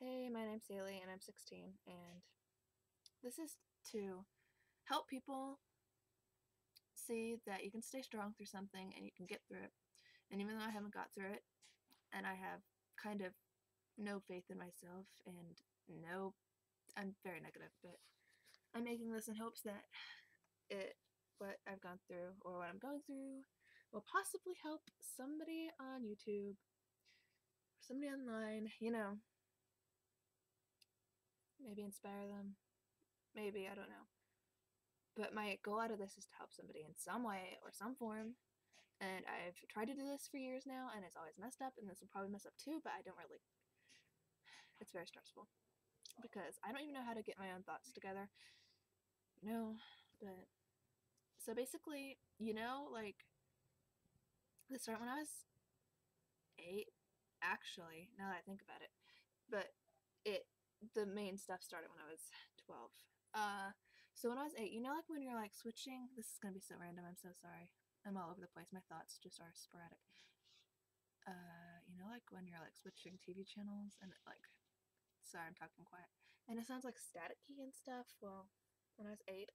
Hey, my name's Haley and I'm 16, and this is to help people see that you can stay strong through something and you can get through it. And even though I haven't got through it and I have kind of no faith in myself and I'm very negative, but I'm making this in hopes that what I've gone through or what I'm going through will possibly help somebody on YouTube or somebody online, maybe inspire them. Maybe, I don't know. But my goal out of this is to help somebody in some way or some form. And I've tried to do this for years now, and it's always messed up, and this will probably mess up too, but I don't really. It's very stressful. Because I don't even know how to get my own thoughts together. But. So basically, like, this started when I was 8, actually, now that I think about it. But the main stuff started when I was 12. So when I was 8, like when you're like switching, this is gonna be so random, I'm so sorry. I'm all over the place, my thoughts just are sporadic. Like when you're like switching TV channels and like, sorry, I'm talking quiet. And it sounds like staticky and stuff. Well, when I was 8,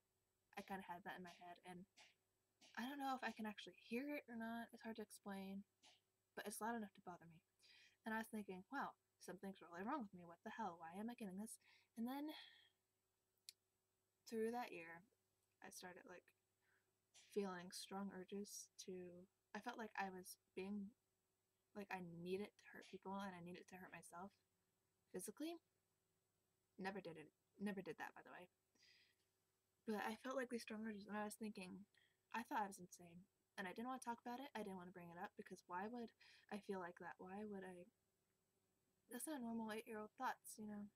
I kind of had that in my head, and I don't know if I can actually hear it or not. It's hard to explain, but it's loud enough to bother me. And I was thinking, wow, something's really wrong with me. What the hell? Why am I getting this? And then through that year, I started like feeling strong urges to. I felt like I was being like I needed to hurt people and I needed to hurt myself physically. Never did it. Never did that, by the way. But I felt like these strong urges, and I was thinking, I thought I was insane, and I didn't want to talk about it. I didn't want to bring it up because why would I feel like that? Why would I? That's not normal 8-year-old thoughts, You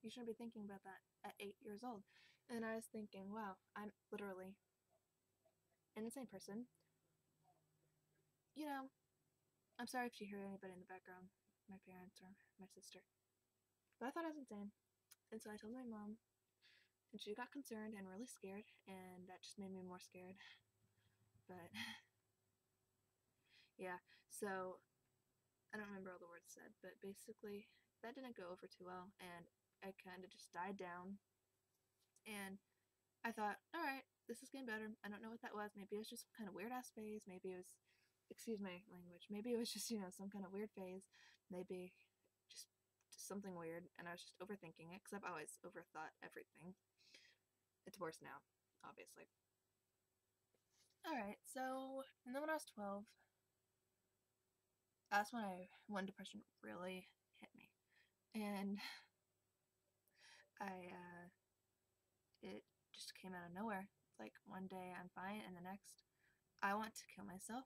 shouldn't be thinking about that at 8 years old. And I was thinking, wow, I'm literally an insane person. I'm sorry if you hear anybody in the background, my parents or my sister. But I thought I was insane. And so I told my mom, and she got concerned and really scared, and that just made me more scared. But yeah, so I don't remember all the words said, but basically that didn't go over too well, and I kind of just died down. And I thought, all right, this is getting better. I don't know what that was. Maybe it was just some kind of weird ass phase. Maybe it was, excuse my language. Maybe it was just some kind of weird phase. Maybe just something weird, and I was just overthinking it because I've always overthought everything. It's worse now, obviously. All right, so and then when I was 12, that's when one depression really hit me, and it just came out of nowhere. Like one day I'm fine, and the next I want to kill myself,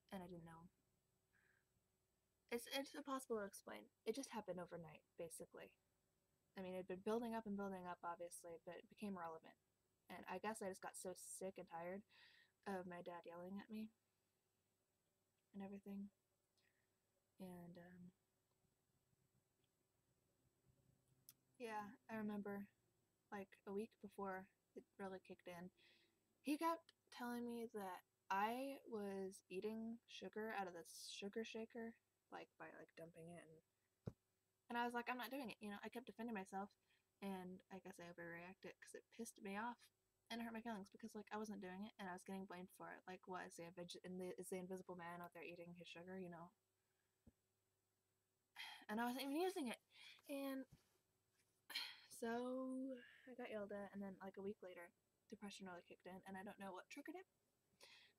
and I didn't know. It's impossible to explain. It just happened overnight, basically. I mean, it had been building up and building up, obviously, but it became relevant. And I guess I just got so sick and tired of my dad yelling at me and everything. And yeah, I remember like a week before it really kicked in, he kept telling me that I was eating sugar out of this sugar shaker, like by like dumping it, and I was like, I'm not doing it. I kept defending myself, and I guess I overreacted because it pissed me off and it hurt my feelings because like I wasn't doing it and I was getting blamed for it. Like, what is is the invisible man out there eating his sugar? And I wasn't even using it, and so I got yelled at, and then like a week later, depression really kicked in, and I don't know what triggered it,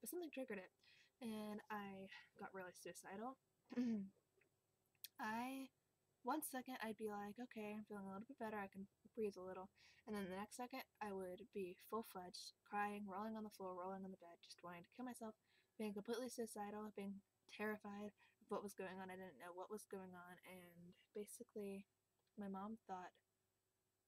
but something triggered it, and I got really suicidal. I One second I'd be like, okay, I'm feeling a little bit better, I can breathe a little, and then the next second I would be full-fledged, crying, rolling on the floor, rolling on the bed, just wanting to kill myself, being completely suicidal, being terrified of what was going on. I didn't know what was going on, and basically my mom thought,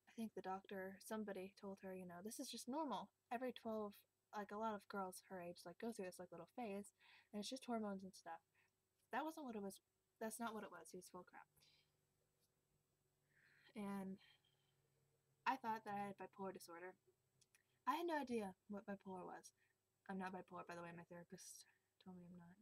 I think the doctor, somebody told her, this is just normal. Every 12, like a lot of girls her age, like go through this like little phase, and it's just hormones and stuff. That wasn't what it was. That's not what it was. He was full crap. And I thought that I had bipolar disorder. I had no idea what bipolar was. I'm not bipolar, by the way. My therapist told me I'm not.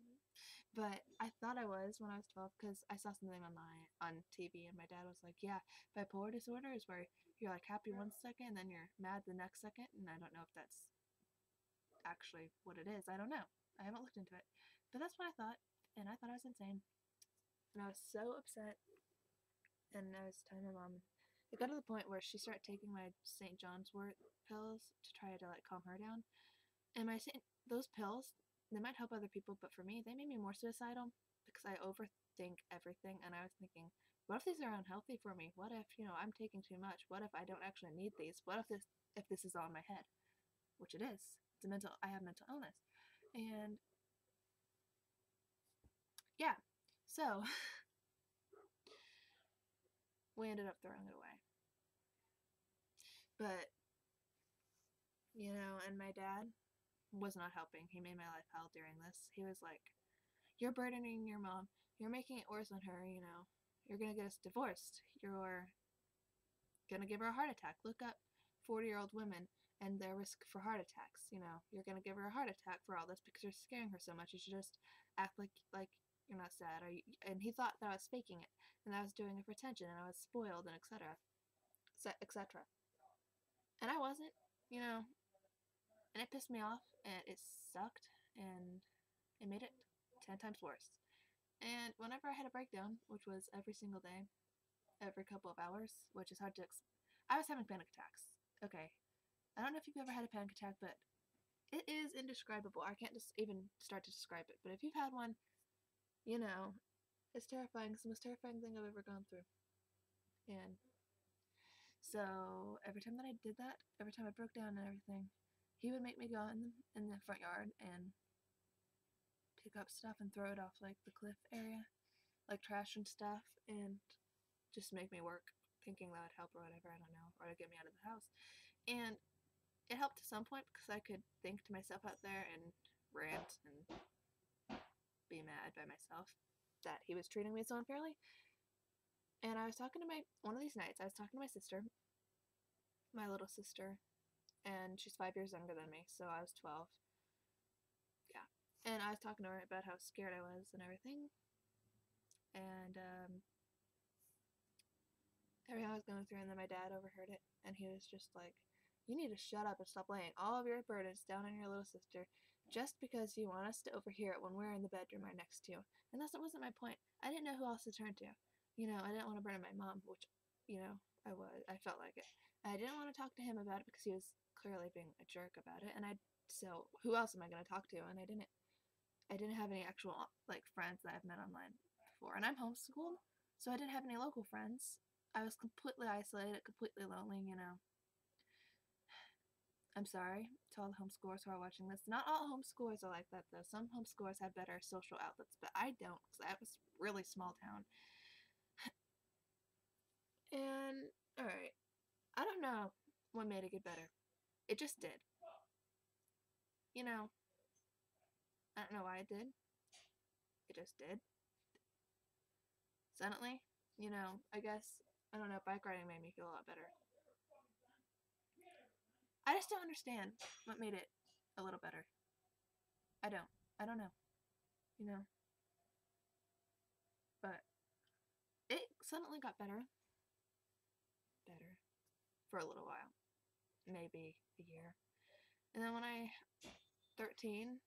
But I thought I was when I was 12 because I saw something on TV and my dad was like, "Yeah, bipolar disorder is where you're like happy one second and then you're mad the next second." And I don't know if that's actually what it is. I don't know. I haven't looked into it. But that's what I thought, and I thought I was insane. And I was so upset. And I was telling my mom, it got to the point where she started taking my St. John's wort pills to try to like calm her down. And those pills, they might help other people, but for me, they made me more suicidal because I overthink everything. And I was thinking, what if these are unhealthy for me? What if, I'm taking too much? What if I don't actually need these? What if this is all in my head? Which it is. I have mental illness. And yeah. So we ended up throwing it away. But, and my dad was not helping. He made my life hell during this. He was like, "You're burdening your mom. You're making it worse on her, You're going to get us divorced. You're going to give her a heart attack. Look up 40-year-old women and their risk for heart attacks. You're going to give her a heart attack for all this because you're scaring her so much. You should just act like you're not sad." And he thought that I was faking it and I was doing it for attention and I was spoiled and etc. etc. And I wasn't, and it pissed me off and it sucked and it made it 10 times worse. And whenever I had a breakdown, which was every single day, every couple of hours, which is hard to I was having panic attacks. Okay. I don't know if you've ever had a panic attack, but it is indescribable. I can't just even start to describe it. But if you've had one, it's terrifying. It's the most terrifying thing I've ever gone through. And so every time that I did that, every time I broke down and everything, he would make me go in the front yard and pick up stuff and throw it off like the cliff area, like trash and stuff, and just make me work, thinking that would help or whatever, I don't know, or to get me out of the house. And it helped to some point because I could think to myself out there and rant and be mad by myself that he was treating me so unfairly. And I was talking to one of these nights, I was talking to my sister, my little sister, and she's 5 years younger than me, so I was 12. Yeah. And I was talking to her about how scared I was and everything. And everything I was going through, and then my dad overheard it, and he was just like, "You need to shut up and stop laying all of your burdens down on your little sister just because you want us to overhear it when we're in the bedroom right next to you." And that wasn't my point. I didn't know who else to turn to. I didn't want to burden my mom, which, I felt like it. I didn't want to talk to him about it because he was clearly being a jerk about it, and so who else am I going to talk to? And I didn't have any actual, like, friends that I've met online before. And I'm homeschooled, so I didn't have any local friends. I was completely isolated, completely lonely, I'm sorry to all the homeschoolers who are watching this. Not all homeschoolers are like that, though. Some homeschoolers have better social outlets, but I don't, because I was really small town. And, alright, I don't know what made it get better. It just did. I don't know why it did. It just did. Suddenly, I guess, I don't know, bike riding made me feel a lot better. I just don't understand what made it a little better. I don't know. But it suddenly got better. Better. For a little while. Maybe a year. And then when I 13,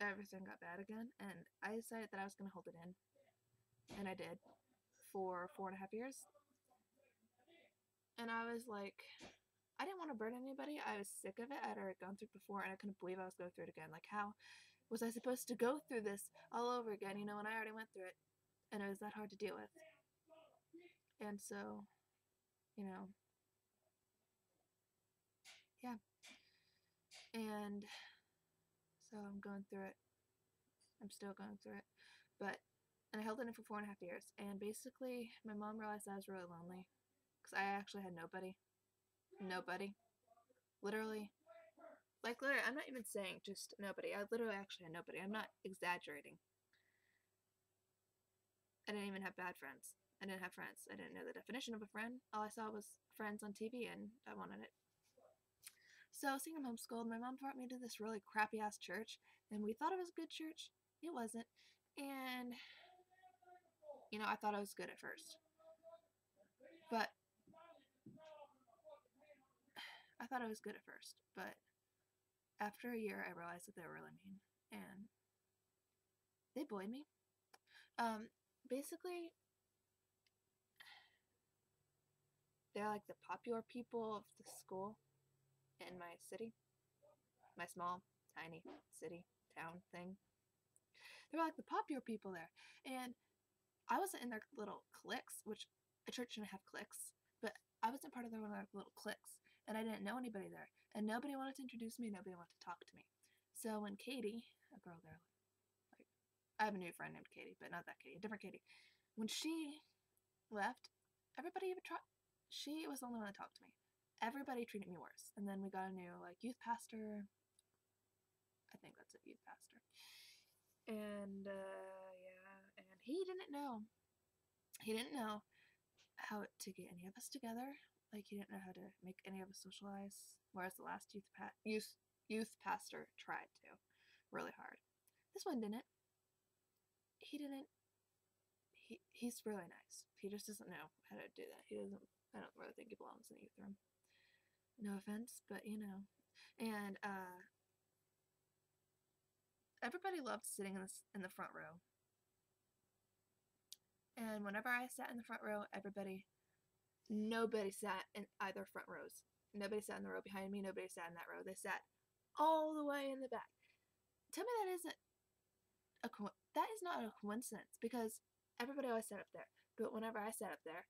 everything got bad again, and I decided that I was gonna hold it in. And I did. For 4.5 years. And I was like, I didn't want to burden anybody. I was sick of it. I'd already gone through it before, and I couldn't believe I was going through it again. Like, how was I supposed to go through this all over again, when I already went through it? And it was that hard to deal with. And so, yeah. And so I'm going through it. I'm still going through it. And I held it in for 4.5 years. And basically, my mom realized I was really lonely. Because I actually had nobody. Nobody. Literally. Literally, I'm not even saying just nobody. I literally actually had nobody. I'm not exaggerating. I didn't even have bad friends. I didn't have friends. I didn't know the definition of a friend. All I saw was friends on TV, and I wanted it. So, seeing I'm homeschooled, my mom brought me to this really crappy-ass church, and we thought it was a good church, it wasn't. And, I thought I was good at first. But I thought I was good at first. But after a year, I realized that they were really mean. And they bullied me. Basically, they're like the popular people of the school in my city. My small, tiny city, town thing. They were like the popular people there. And I wasn't in their little cliques, which a church shouldn't have cliques, but I wasn't part of their little cliques, and I didn't know anybody there, and nobody wanted to introduce me, nobody wanted to talk to me. So when Katie, a girl there, like, I have a new friend named Katie, but not that Katie, a different Katie. When she left, everybody even tried. She was the only one that talked to me. Everybody treated me worse, and then we got a new youth pastor. I think that's a youth pastor, and yeah, and he didn't know. He didn't know how to get any of us together. Like, he didn't know how to make any of us socialize. Whereas the last youth pastor tried to really hard. This one didn't. He didn't. He's really nice. He just doesn't know how to do that. He doesn't. I don't really think he belongs in the youth room. No offense, but and everybody loved sitting in the front row. And whenever I sat in the front row, nobody sat in either front rows. Nobody sat in the row behind me. Nobody sat in that row. They sat all the way in the back. Tell me that isn't that is not a coincidence, because everybody always sat up there. But whenever I sat up there,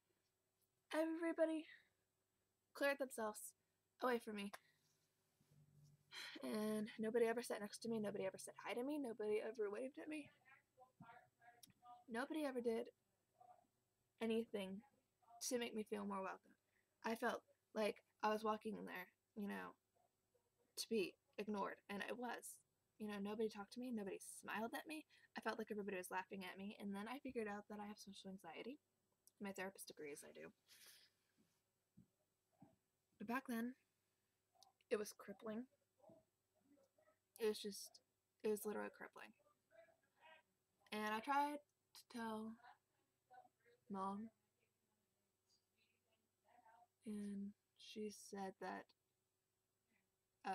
everybody cleared themselves away from me. And nobody ever sat next to me. Nobody ever said hi to me. Nobody ever waved at me. Nobody ever did anything to make me feel more welcome. I felt like I was walking in there, to be ignored, and I was. Nobody talked to me, nobody smiled at me. I felt like everybody was laughing at me, and then I figured out that I have social anxiety. My therapist agrees I do. But back then, it was crippling. It was literally crippling. And I tried to tell Mom, and she said that I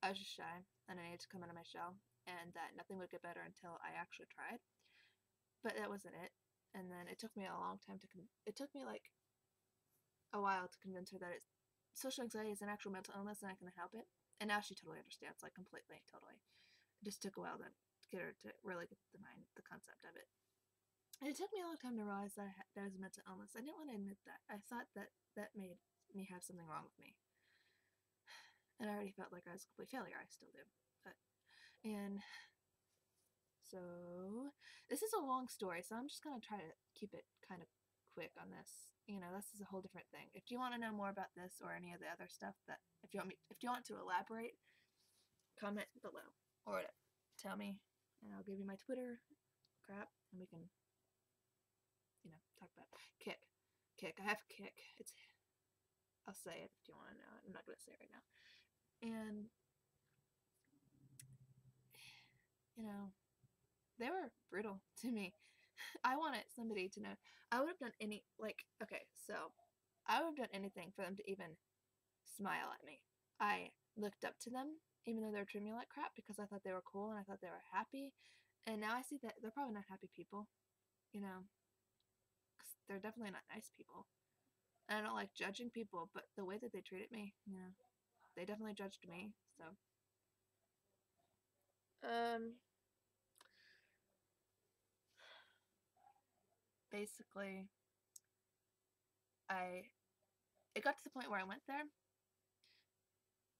was just shy, and I needed to come out of my shell, and that nothing would get better until I actually tried. But that wasn't it. And then it took me a long time it took me like a while to convince her that social anxiety is an actual mental illness and I can help it. And now she totally understands, like completely, totally. It just took a while to get her to really get the concept of it. And it took me a long time to realize that that was a mental illness. I didn't want to admit that. I thought that made me have something wrong with me. And I already felt like I was a complete failure. I still do. And so this is a long story, so I'm just going to try to keep it kind of quick on this. This is a whole different thing. If you want to know more about this or any of the other stuff, that if you want to elaborate, comment below or whatever. Tell me, and I'll give you my Twitter crap, and we can talk about Kick. I have Kick. I'll say it if you want to know it. I'm not going to say it right now. And they were brutal to me. I wanted somebody to know. I would have done I would have done anything for them to even smile at me. I looked up to them, even though they were treating me like crap, because I thought they were cool and I thought they were happy. And now I see that they're probably not happy people, because they're definitely not nice people. And I don't like judging people, but the way that they treated me, they definitely judged me. So, basically, it got to the point where I went there,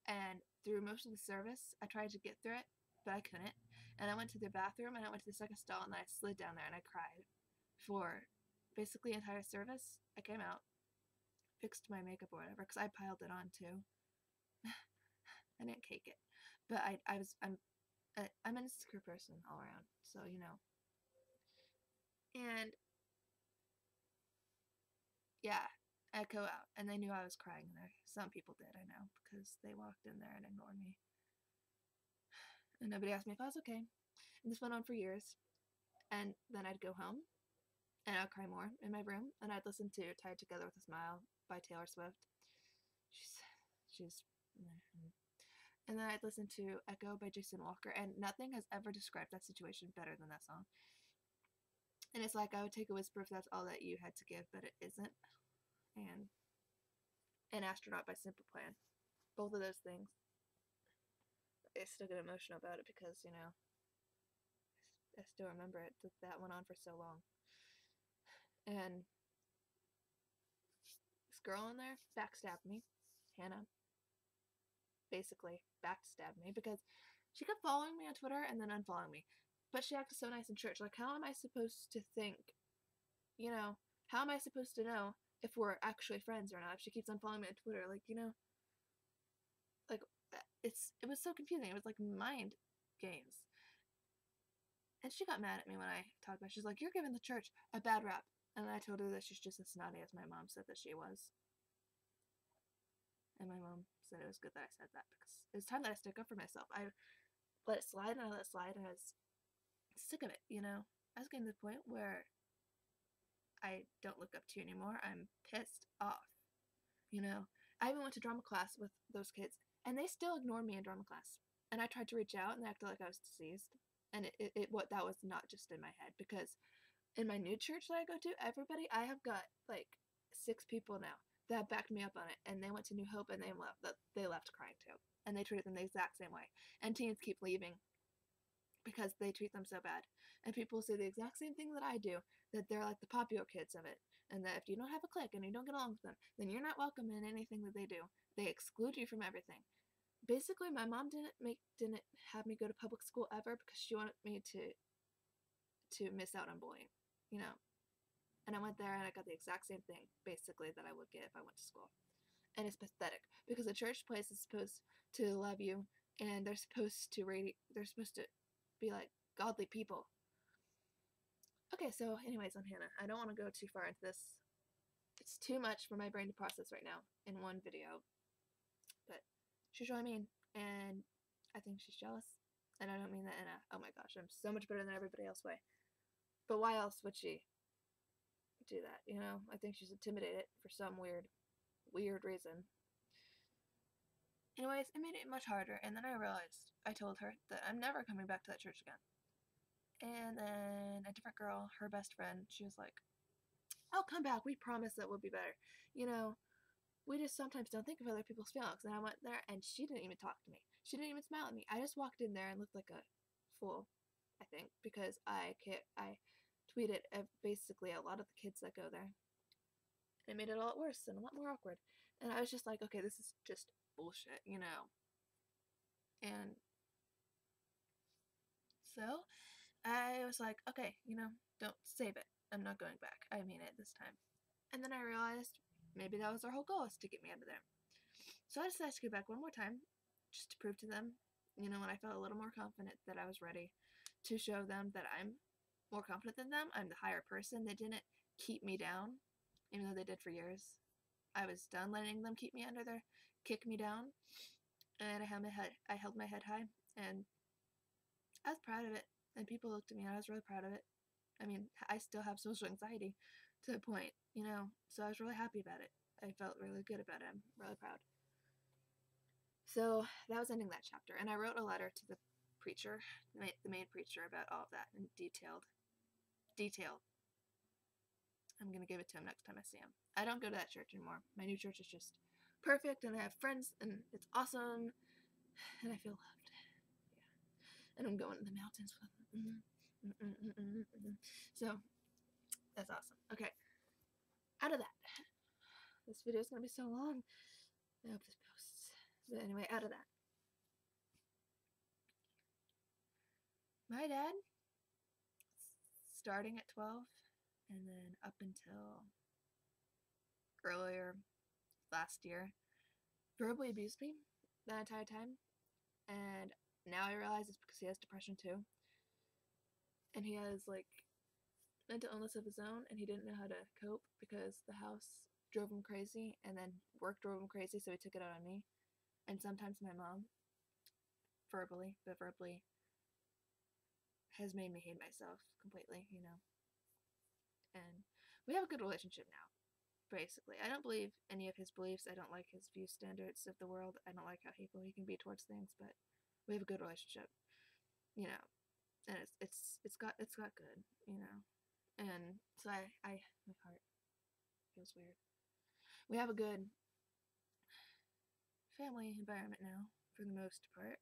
and through most of the service, I tried to get through it, but I couldn't. And I went to the bathroom, and I went to the second stall, and I slid down there, and I cried for basically the entire service. I came out, fixed my makeup or whatever, because I piled it on too. I didn't cake it, but I'm an insecure person all around, so And yeah, I go out, and they knew I was crying there. Some people did, I know, because they walked in there and ignored me. And nobody asked me if I was okay. And this went on for years. And then I'd go home and I'd cry more in my room, and I'd listen to Tied Together with a Smile by Taylor Swift. She's and then I'd listen to Echo by Jason Walker, and nothing has ever described that situation better than that song. And it's like I would take a whisper if that's all that you had to give, but it isn't. And An Astronaut by Simple Plan. Both of those things. I still get emotional about it because, I still remember it. That went on for so long. And this girl in there backstabbed me. Hannah basically backstabbed me because she kept following me on Twitter and then unfollowing me. But she acted so nice in church. Like, how am I supposed to think, how am I supposed to know if we're actually friends or not if she keeps unfollowing me on Twitter? Like, like, it was so confusing. It was like mind games. And she got mad at me when I talked about it. She's like, you're giving the church a bad rap. And I told her that she's just as snotty as my mom said that she was. And my mom said it was good that I said that because it was time that I stuck up for myself. I let it slide and I let it slide and I was sick of it, I was getting to the point where I don't look up to you anymore. I'm pissed off, I even went to drama class with those kids and they still ignored me in drama class. And I tried to reach out and they acted like I was diseased. And that was not just in my head, because in my new church that I go to, I have got like 6 people now that backed me up on it, and they went to New Hope and they left crying too, and they treated them the exact same way. And teens keep leaving because they treat them so bad, and people say the exact same thing that I do, that they're like the popular kids of it, and that if you don't have a clique and you don't get along with them, then you're not welcome in anything that they do. They exclude you from everything. Basically, my mom didn't have me go to public school ever because she wanted me to miss out on bullying, And I went there and I got the exact same thing, basically, that I would get if I went to school. And it's pathetic because a church place is supposed to love you, and they're supposed to be like godly people. Okay, so anyways, on Hannah, I don't want to go too far into this. It's too much for my brain to process right now in one video. But she's really mean, and I think she's jealous. And I don't mean that in a, oh my gosh, I'm so much better than everybody else way. But why else would she do that? I think she's intimidated for some weird reason. Anyways, it made it much harder, and then I told her that I'm never coming back to that church again. And then a different girl, her best friend, she was like, I'll come back, we promise that we'll be better. We just sometimes don't think of other people's feelings. And I went there, and she didn't even talk to me. She didn't even smile at me. I just walked in there and looked like a fool, I think, because I tweeted basically a lot of the kids that go there. It made it a lot worse and a lot more awkward. And I was just like, okay, this is just bullshit, And so I was like, okay, don't save it. I'm not going back. I mean it this time. And then I realized maybe that was their whole goal, is to get me out of there. So I decided to go back one more time just to prove to them, when I felt a little more confident, that I was ready to show them that I'm more confident than them. I'm the higher person. They didn't keep me down, even though they did for years. I was done letting them kick me down, and I held my head high, and I was proud of it. And people looked at me, and I was really proud of it. I mean, I still have social anxiety to a point, so I was really happy about it. I felt really good about it. I'm really proud. So that was ending that chapter, and I wrote a letter to the preacher, the main preacher, about all of that in detail. I'm gonna give it to him next time I see him. I don't go to that church anymore. My new church is just perfect, and I have friends, and it's awesome, and I feel loved. Yeah, and I'm going to the mountains with them. So that's awesome. Okay, out of that. This video is gonna be so long. I hope this posts. But anyway, out of that. My dad, starting at 12, and then up until earlier last year, verbally abused me that entire time. And now I realize it's because he has depression too. And he has like mental illness of his own, and he didn't know how to cope because the house drove him crazy, and then work drove him crazy, so he took it out on me and sometimes my mom. verbally, but verbally has made me hate myself completely, you know. And we have a good relationship now, basically. I don't believe any of his beliefs. I don't like his view standards of the world. I don't like how hateful he can be towards things, but we have a good relationship, you know. And it's got good, you know. And so I my heart feels weird. We have a good family environment now, for the most part.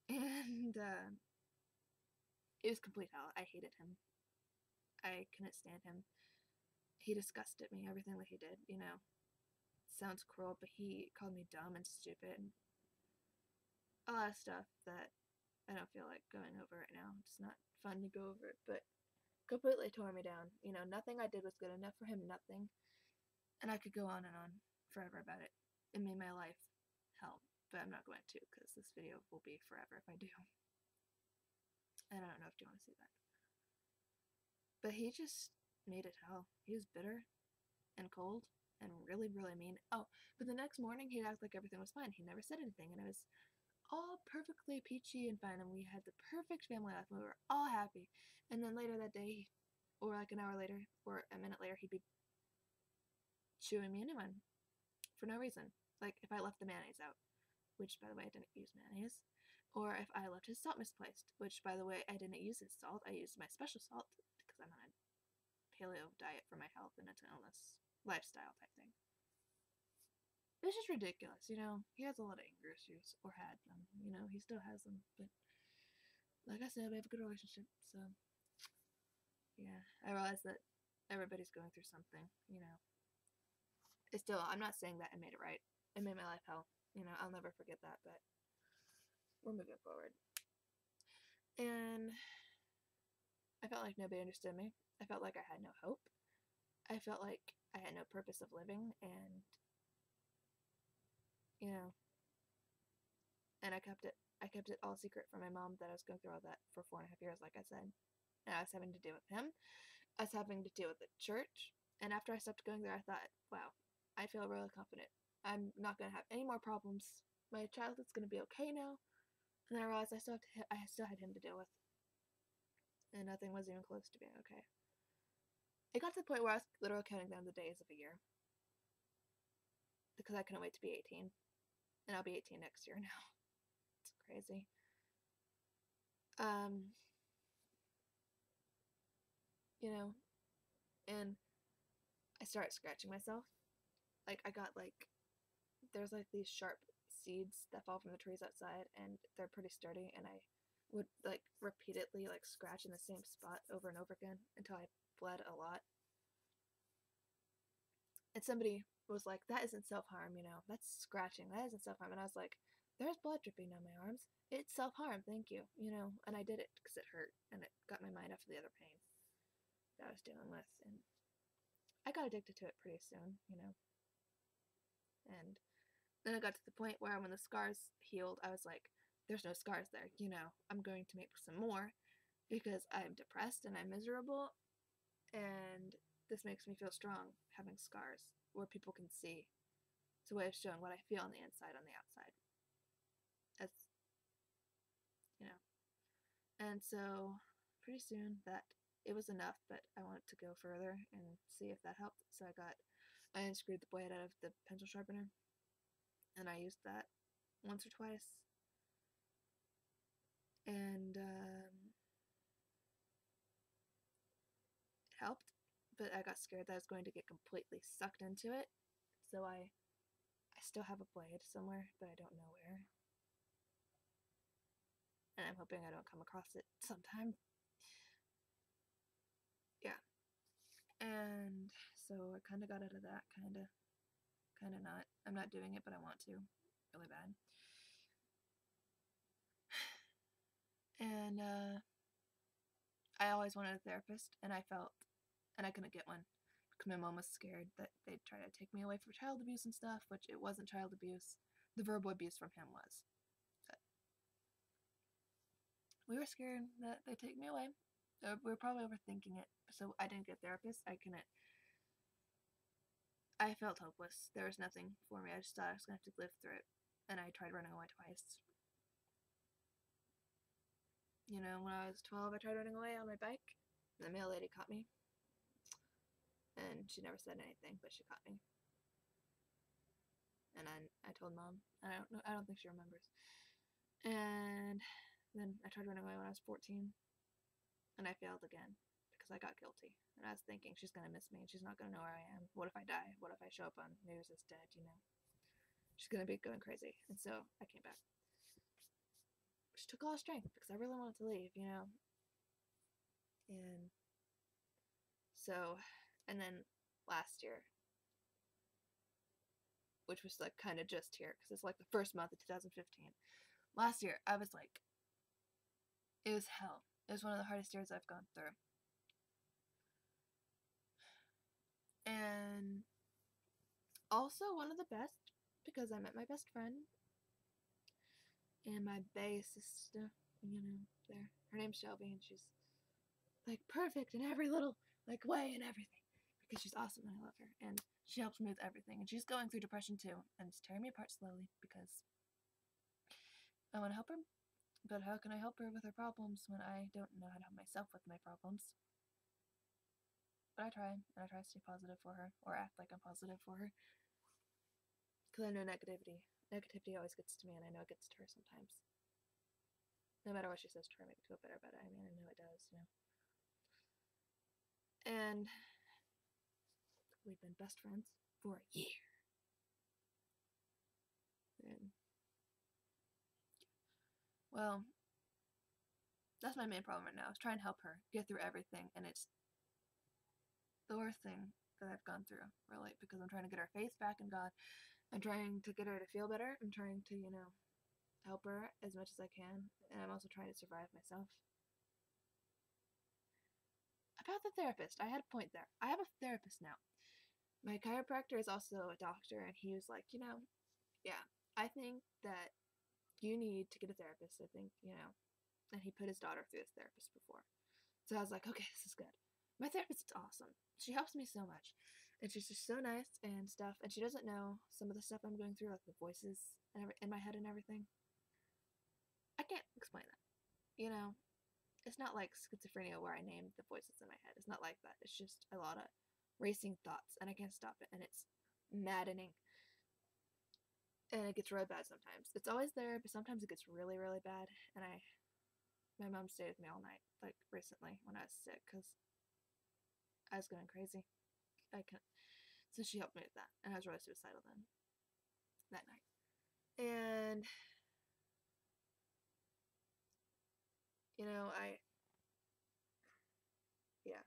And it was complete hell. I hated him. I couldn't stand him. He disgusted me, everything that he did, you know. Sounds cruel, but he called me dumb and stupid and a lot of stuff that I don't feel like going over right now. It's not fun to go over it, but completely tore me down. You know, nothing I did was good enough for him, nothing. And I could go on and on forever about it. It made my life hell, but I'm not going to because this video will be forever if I do. And I don't know if you want to see that. But he just made it hell. He was bitter and cold and really, really mean. Oh, but the next morning he'd act like everything was fine. He never said anything, and it was all perfectly peachy and fine, and we had the perfect family life, and we were all happy. And then later that day, or like an hour later, or a minute later, he'd be chewing me a new one for no reason. Like if I left the mayonnaise out, which by the way I didn't use mayonnaise, or if I left his salt misplaced, which by the way I didn't use his salt, I used my special salt because I'm on a paleo diet for my health and it's an illness lifestyle type thing. It's just ridiculous, you know. He has a lot of anger issues, or had them, you know. He still has them, but like I said, we have a good relationship, so yeah. I realize that everybody's going through something, you know. It's still, I'm not saying that I made it right. It made my life hell, you know. I'll never forget that, but we're moving forward. And I felt like nobody understood me. I felt like I had no hope. I felt like I had no purpose of living, and you know, and I kept it all secret from my mom that I was going through all that for 4.5 years, like I said. And I was having to deal with him. I was having to deal with the church. And after I stopped going there, I thought, wow, I feel really confident. I'm not going to have any more problems. My childhood's going to be okay now. And then I realized I still had him to deal with. And nothing was even close to being okay. It got to the point where I was literally counting down the days of a year. Because I couldn't wait to be 18. And I'll be 18 next year now. It's crazy. You know, and I started scratching myself. Like, I got, like, there's, like, these sharp seeds that fall from the trees outside, and they're pretty sturdy, and I would, like, repeatedly, like, scratch in the same spot over and over again until I bled a lot. And somebody was like, that isn't self-harm, you know, that's scratching, that isn't self-harm. And I was like, there's blood dripping down my arms, it's self-harm, thank you, you know. And I did it because it hurt, and it got my mind off of the other pain that I was dealing with, and I got addicted to it pretty soon, you know. And then I got to the point where when the scars healed, I was like, there's no scars there, you know, I'm going to make some more because I'm depressed and I'm miserable, and this makes me feel strong, having scars where people can see. It's a way of showing what I feel on the inside, on the outside. That's, you know. And so pretty soon that it was enough, but I wanted to go further and see if that helped. So I unscrewed the blade out of the pencil sharpener, and I used that once or twice. And it helped, but I got scared that I was going to get completely sucked into it. So I still have a blade somewhere, but I don't know where. And I'm hoping I don't come across it sometime. Yeah. And so I kind of got out of that, kind of not. I'm not doing it, but I want to really bad. And I always wanted a therapist, and I couldn't get one because my mom was scared that they'd try to take me away for child abuse and stuff, which it wasn't child abuse. The verbal abuse from him was. But we were scared that they'd take me away. We were probably overthinking it, so I didn't get a therapist. I felt hopeless. There was nothing for me. I just thought I was going to have to live through it. And I tried running away twice. You know, when I was 12, I tried running away on my bike. And the mail lady caught me. And she never said anything, but she caught me. And I told Mom. I don't think she remembers. And then I tried running away when I was 14. And I failed again because I got guilty. And I was thinking, she's going to miss me and she's not going to know where I am. What if I die? What if I show up on news as dead, you know? She's going to be going crazy. And so I came back. Which took a lot of strength because I really wanted to leave, you know? And so, and then last year, which was like kind of just here because it's like the first month of 2015. Last year, I was like, it was hell. It was one of the hardest years I've gone through. And also one of the best because I met my best friend and my bassist, you know, there. Her name's Shelby, and she's like perfect in every little like way and everything because she's awesome and I love her. And she helps me with everything. And she's going through depression too, and it's tearing me apart slowly because I want to help her. But how can I help her with her problems when I don't know how to help myself with my problems? But I try, and I try to stay positive for her, or act like I'm positive for her. Because I know negativity always gets to me, and I know it gets to her sometimes. No matter what she says to her, make me feel better about it. I mean, I know it does, you know. And we've been best friends for a year. And, well, that's my main problem right now, is trying to help her get through everything, and it's the worst thing that I've gone through, really, because I'm trying to get her faith back in God. I'm trying to get her to feel better. I'm trying to, you know, help her as much as I can, and I'm also trying to survive myself. About the therapist, I had a point there. I have a therapist now. My chiropractor is also a doctor, and he was like, you know, yeah, I think that you need to get a therapist. I think, you know, and he put his daughter through his therapist before. So I was like, okay, this is good. My therapist is awesome. She helps me so much. And she's just so nice and stuff. And she doesn't know some of the stuff I'm going through, like the voices in my head and everything. I can't explain that. You know, it's not like schizophrenia where I name the voices in my head. It's not like that. It's just a lot of racing thoughts, and I can't stop it. And it's maddening. And it gets really bad sometimes. It's always there, but sometimes it gets really, really bad. And my mom stayed with me all night, like recently when I was sick, because I was going crazy. So she helped me with that, and I was really suicidal then, that night. And, you know, yeah.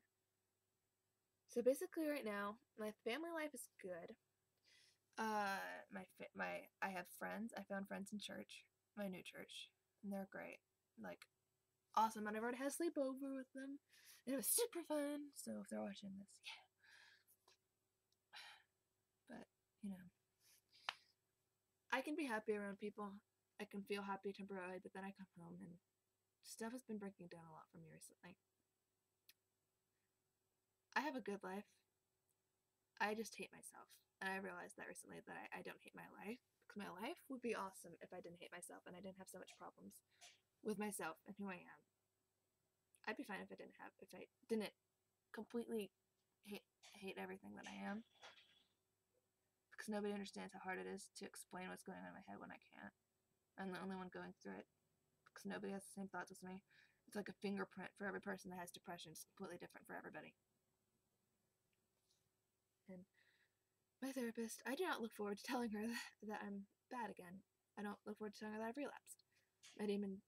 So basically right now, my family life is good. I have friends. I found friends in church, my new church, and they're great. Like, awesome. And I've already had a sleepover with them, and it was super fun. So if they're watching this, yeah. But, you know, I can be happy around people. I can feel happy temporarily, but then I come home and stuff has been breaking down a lot for me recently. I have a good life. I just hate myself. And I realized that recently that I don't hate my life. Because my life would be awesome if I didn't hate myself and I didn't have so much problems with myself and who I am. I'd be fine if I didn't completely hate everything that I am. Because nobody understands how hard it is to explain what's going on in my head when I can't. I'm the only one going through it. Because nobody has the same thoughts as me. It's like a fingerprint for every person that has depression. It's completely different for everybody. And my therapist, I do not look forward to telling her that I'm bad again. I don't look forward to telling her that I've relapsed. My demon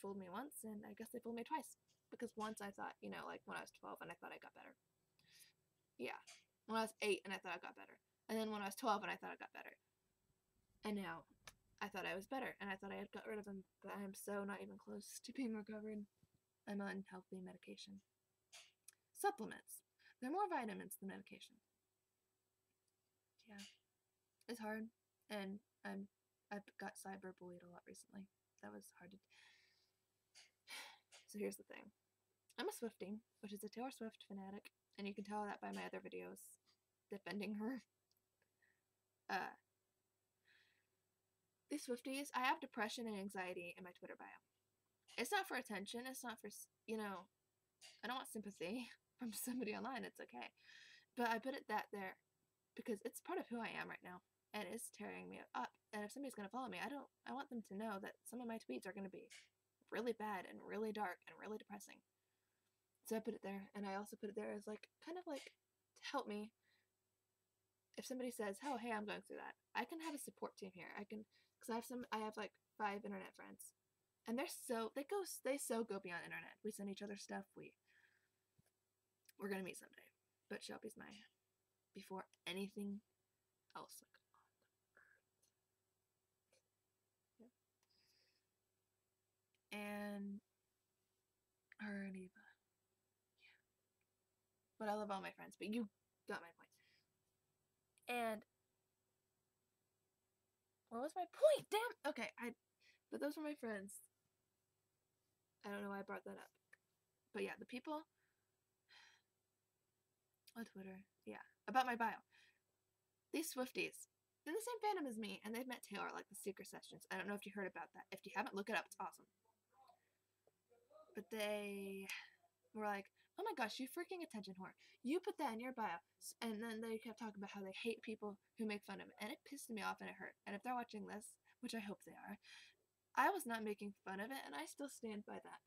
fooled me once, and I guess they fooled me twice. Because once I thought, you know, like when I was 12 and I thought I got better. Yeah. When I was 8 and I thought I got better. And then when I was 12 and I thought I got better. And now I thought I was better, and I thought I had got rid of them, but I am so not even close to being recovered. I'm on healthy medication. Supplements. They're more vitamins than medication. Yeah. It's hard, and I've got cyberbullied a lot recently. That was hard to. So here's the thing. I'm a Swiftie, which is a Taylor Swift fanatic, and you can tell that by my other videos defending her. These Swifties, I have depression and anxiety in my Twitter bio. It's not for attention. It's not for, you know, I don't want sympathy from somebody online. It's okay. But I put it that there because it's part of who I am right now. And it's tearing me up. And if somebody's going to follow me, I want them to know that some of my tweets are going to be really bad and really dark and really depressing. So I put it there. And I also put it there as like, kind of like, to help me. If somebody says, oh, hey, I'm going through that, I can have a support team here. Because I have like 5 internet friends. And they so go beyond internet. We send each other stuff. We're going to meet someday. But Shelby's my, before anything else, like, and her and Eva. Yeah. But I love all my friends, but you got my point. And what was my point? Damn. Okay, but those were my friends. I don't know why I brought that up. But yeah, the people on Twitter, yeah, about my bio. These Swifties, they're the same fandom as me, and they've met Taylor, like the secret sessions. I don't know if you heard about that. If you haven't, look it up. It's awesome. But they were like, oh my gosh, you freaking attention whore. You put that in your bio. And then they kept talking about how they hate people who make fun of it. And it pissed me off and it hurt. And if they're watching this, which I hope they are, I was not making fun of it, and I still stand by that.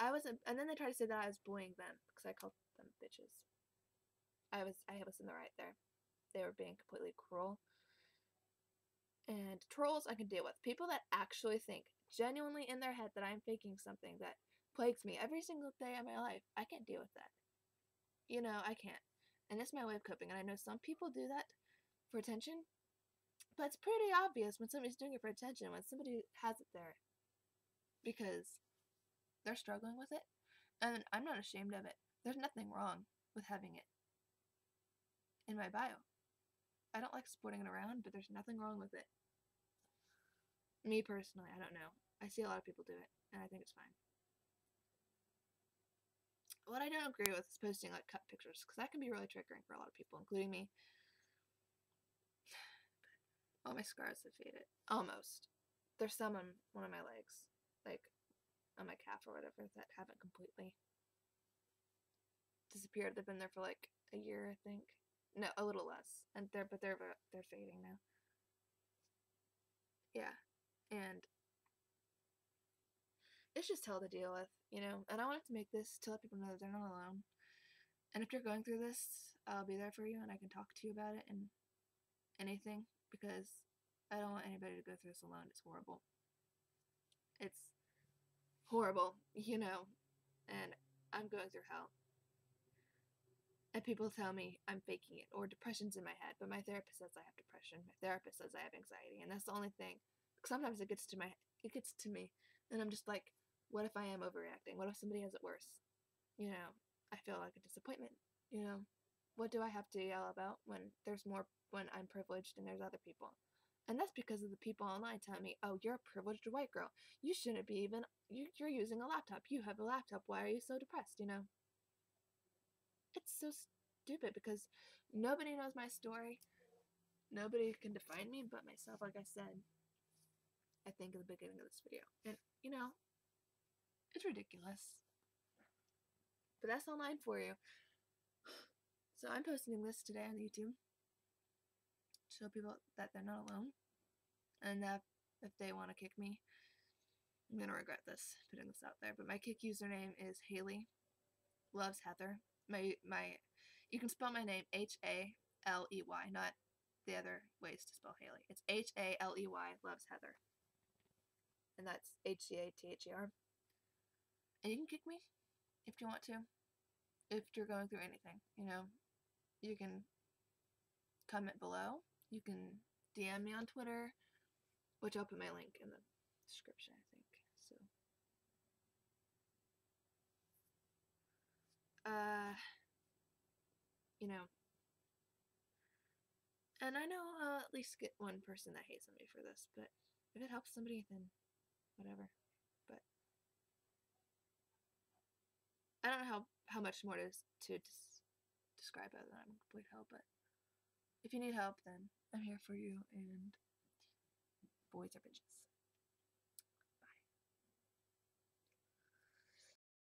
And then they tried to say that I was bullying them because I called them bitches. I was in the right there. They were being completely cruel. And trolls I can deal with. People that actually think genuinely in their head that I'm faking something that plagues me every single day of my life, I can't deal with that. You know, I can't. And it's my way of coping. And I know some people do that for attention, but it's pretty obvious when somebody's doing it for attention, when somebody has it there because they're struggling with it. And I'm not ashamed of it. There's nothing wrong with having it in my bio. I don't like sporting it around, but there's nothing wrong with it. Me personally, I don't know. I see a lot of people do it, and I think it's fine. What I don't agree with is posting like cut pictures, because that can be really triggering for a lot of people, including me. All my scars have faded. Almost. There's some on one of my legs, like on my calf or whatever, that haven't completely disappeared. They've been there for like a year, I think. No, a little less. And they're fading now. Yeah. And it's just hell to deal with, you know. And I wanted to make this to let people know that they're not alone. And if you're going through this, I'll be there for you, and I can talk to you about it and anything, because I don't want anybody to go through this alone. It's horrible. It's horrible, you know. And I'm going through hell. And people tell me I'm faking it, or depression's in my head, but my therapist says I have depression. My therapist says I have anxiety, and that's the only thing. Sometimes it gets to me, and I'm just like, what if I am overreacting? What if somebody has it worse? You know, I feel like a disappointment. You know, what do I have to yell about when I'm privileged and there's other people? And that's because of the people online telling me, oh, you're a privileged white girl. You shouldn't be you're using a laptop. You have a laptop. Why are you so depressed, you know? It's so stupid because nobody knows my story. Nobody can define me but myself, like I said, I think, at the beginning of this video. And, you know, it's ridiculous. But that's online for you. So I'm posting this today on YouTube to show people that they're not alone. And that if they want to kick me, I'm going to regret this, putting this out there. But my kick username is Haley Loves Heather. You can spell my name H-A-L-E-Y, not the other ways to spell Haley. It's H-A-L-E-Y, Loves Heather. And that's H-C-A-T-H-E-R. And you can kick me if you want to. If you're going through anything, you know. You can comment below. You can DM me on Twitter, which I'll put my link in the description, I think. So, you know, and I know I'll at least get one person that hates somebody for this, but if it helps somebody, then whatever. But I don't know how much more to describe other than I'm a complete hell, but if you need help, then I'm here for you, and boys are bitches.